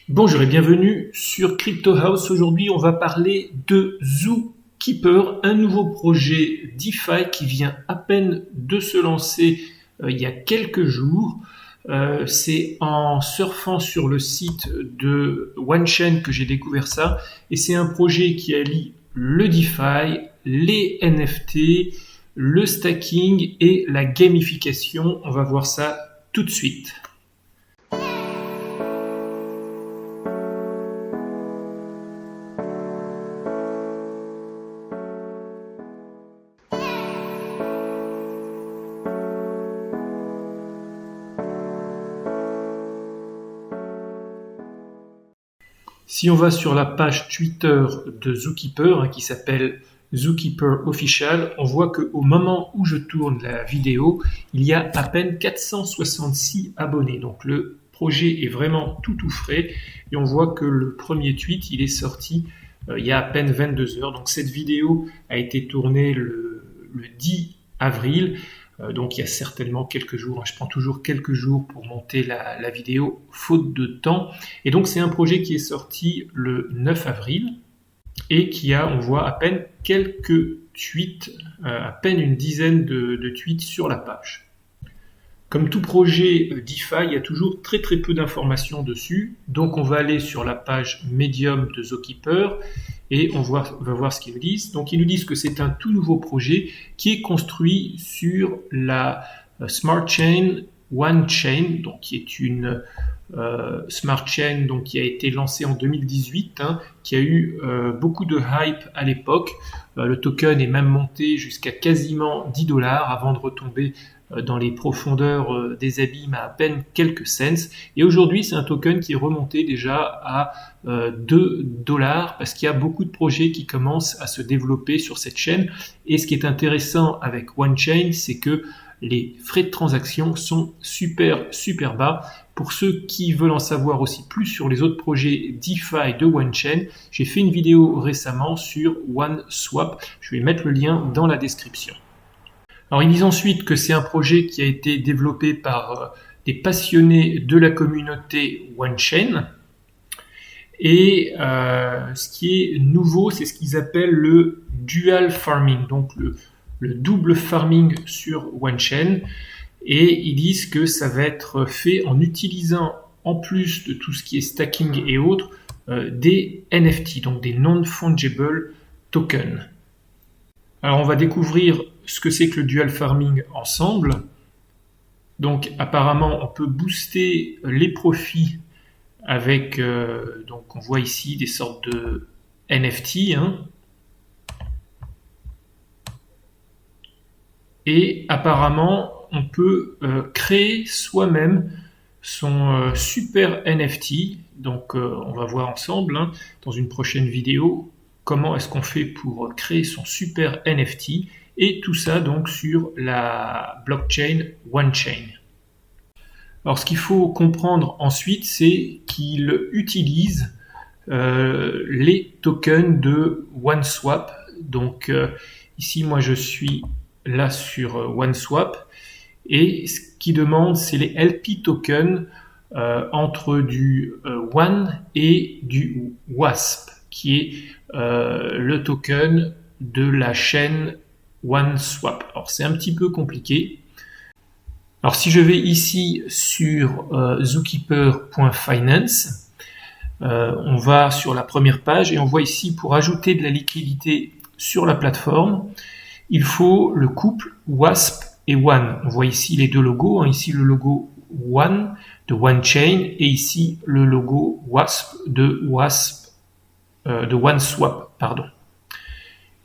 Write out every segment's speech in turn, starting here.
Bonjour et bienvenue sur Crypto House. Aujourd'hui, on va parler de Zookeeper, un nouveau projet DeFi qui vient à peine de se lancer il y a quelques jours. C'est en surfant sur le site de OneChain que j'ai découvert ça. Et c'est un projet qui allie le DeFi, les NFT, le stacking et la gamification. On va voir ça tout de suite. Si on va sur la page Twitter de Zookeeper, qui s'appelle Zookeeper Official, on voit qu'au moment où je tourne la vidéo, il y a à peine 466 abonnés. Donc le projet est vraiment tout frais et on voit que le premier tweet, il est sorti il y a à peine 22 heures. Donc cette vidéo a été tournée le 10 avril. Donc il y a certainement quelques jours, je prends toujours quelques jours pour monter la vidéo, faute de temps. Et donc c'est un projet qui est sorti le 9 avril et qui a, on voit, à peine quelques tweets, à peine une dizaine de tweets sur la page. Comme tout projet DeFi, il y a toujours très peu d'informations dessus. Donc on va aller sur la page Medium de Zookeeper et on va voir ce qu'ils nous disent. Donc ils nous disent que c'est un tout nouveau projet qui est construit sur la Smart Chain OneChain, donc qui est une Smart Chain donc, qui a été lancée en 2018, qui a eu beaucoup de hype à l'époque. Le token est même monté jusqu'à quasiment $10 avant de retomber dans les profondeurs des abîmes à peine quelques cents. Et aujourd'hui, c'est un token qui est remonté déjà à $2 parce qu'il y a beaucoup de projets qui commencent à se développer sur cette chaîne. Et ce qui est intéressant avec OneChain, c'est que les frais de transaction sont super bas. Pour ceux qui veulent en savoir aussi plus sur les autres projets DeFi de OneChain, j'ai fait une vidéo récemment sur OneSwap. Je vais mettre le lien dans la description. Alors ils disent ensuite que c'est un projet qui a été développé par des passionnés de la communauté OneChain. Et ce qui est nouveau, c'est ce qu'ils appellent le dual farming, donc le double farming sur OneChain. Et ils disent que ça va être fait en utilisant, en plus de tout ce qui est stacking et autres, des NFT, donc des non-fungible tokens. Alors on va découvrir ce que c'est que le dual farming ensemble. Donc apparemment on peut booster les profits avec, donc on voit ici des sortes de NFT. Et apparemment on peut créer soi-même son super NFT. Donc on va voir ensemble dans une prochaine vidéo comment est-ce qu'on fait pour créer son super NFT, et tout ça donc sur la blockchain OneChain. Alors ce qu'il faut comprendre ensuite, c'est qu'il utilise les tokens de OneSwap. Donc ici moi je suis là sur OneSwap, et ce qu'il demande, c'est les LP tokens entre du One et du WASP, qui est le token de la chaîne OneSwap. Alors c'est un petit peu compliqué. Alors si je vais ici sur zookeeper.finance, on va sur la première page et on voit ici, pour ajouter de la liquidité sur la plateforme, il faut le couple WASP et One. On voit ici les deux logos, ici le logo One de OneChain et ici le logo WASP de OneSwap, pardon.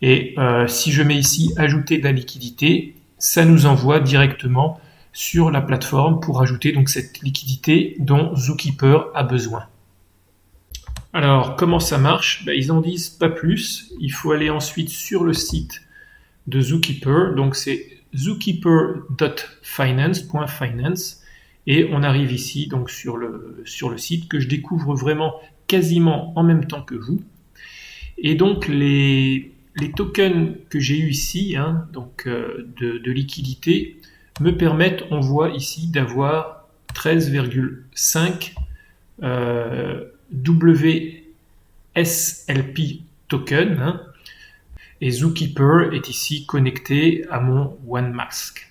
Et si je mets ici ajouter de la liquidité, ça nous envoie directement sur la plateforme pour ajouter donc cette liquidité dont Zookeeper a besoin. Alors comment ça marche? Ils en disent pas plus. Il faut aller ensuite sur le site de Zookeeper, donc c'est zookeeper.finance, et on arrive ici donc sur le site que je découvre vraiment quasiment en même temps que vous. Et donc les tokens que j'ai eu ici, donc de liquidité, me permettent, on voit ici, d'avoir 13,5 WSLP token, hein, et Zookeeper est ici connecté à mon OneMask.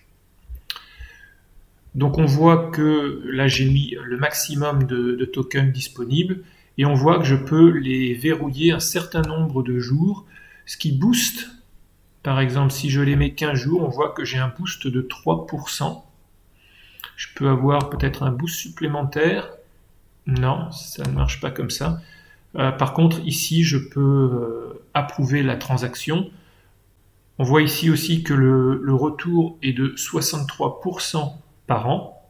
Donc on voit que là j'ai mis le maximum de tokens disponibles et on voit que je peux les verrouiller un certain nombre de jours, ce qui booste. Par exemple, si je les mets 15 jours, on voit que j'ai un boost de 3%. Je peux avoir peut-être un boost supplémentaire. Non, ça ne marche pas comme ça. Par contre, ici, je peux approuver la transaction. On voit ici aussi que le retour est de 63% par an.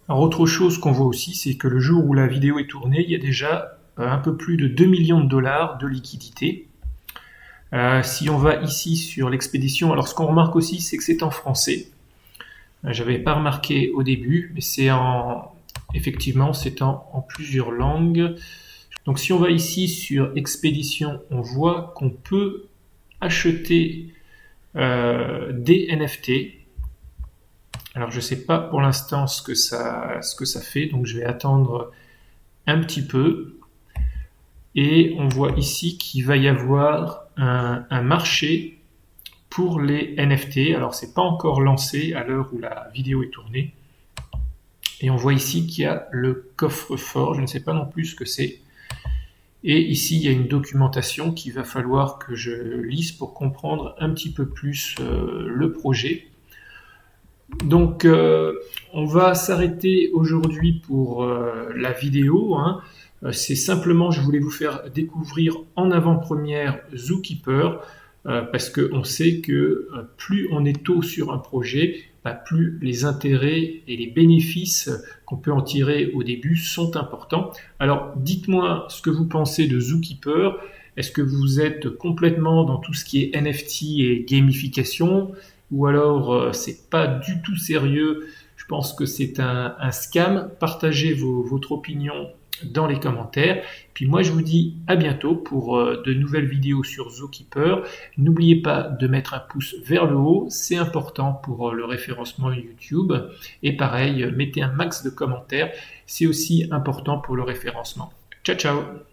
Alors, autre chose qu'on voit aussi, c'est que le jour où la vidéo est tournée, il y a déjà un peu plus de 2 millions de dollars de liquidité. Si on va ici sur l'expédition, alors ce qu'on remarque aussi, c'est que c'est en français. J'avais pas remarqué au début, mais effectivement, c'est en plusieurs langues. Donc si on va ici sur expédition, on voit qu'on peut acheter des NFT. Alors je ne sais pas pour l'instant ce que ça fait, donc je vais attendre un petit peu. Et on voit ici qu'il va y avoir un marché pour les NFT. Alors c'est pas encore lancé à l'heure où la vidéo est tournée. Et on voit ici qu'il y a le coffre-fort, je ne sais pas non plus ce que c'est. Et ici, il y a une documentation qu'il va falloir que je lise pour comprendre un petit peu plus le projet. Donc, on va s'arrêter aujourd'hui pour la vidéo, hein. C'est simplement, je voulais vous faire découvrir en avant-première Zookeeper, parce qu'on sait que plus on est tôt sur un projet, plus les intérêts et les bénéfices qu'on peut en tirer au début sont importants. Alors, dites-moi ce que vous pensez de Zookeeper. Est-ce que vous êtes complètement dans tout ce qui est NFT et gamification, ou alors c'est pas du tout sérieux? Je pense que c'est un scam. Partagez votre opinion dans les commentaires. Puis moi, je vous dis à bientôt pour de nouvelles vidéos sur Zookeeper. N'oubliez pas de mettre un pouce vers le haut, c'est important pour le référencement YouTube. Et pareil, mettez un max de commentaires, c'est aussi important pour le référencement. Ciao, ciao!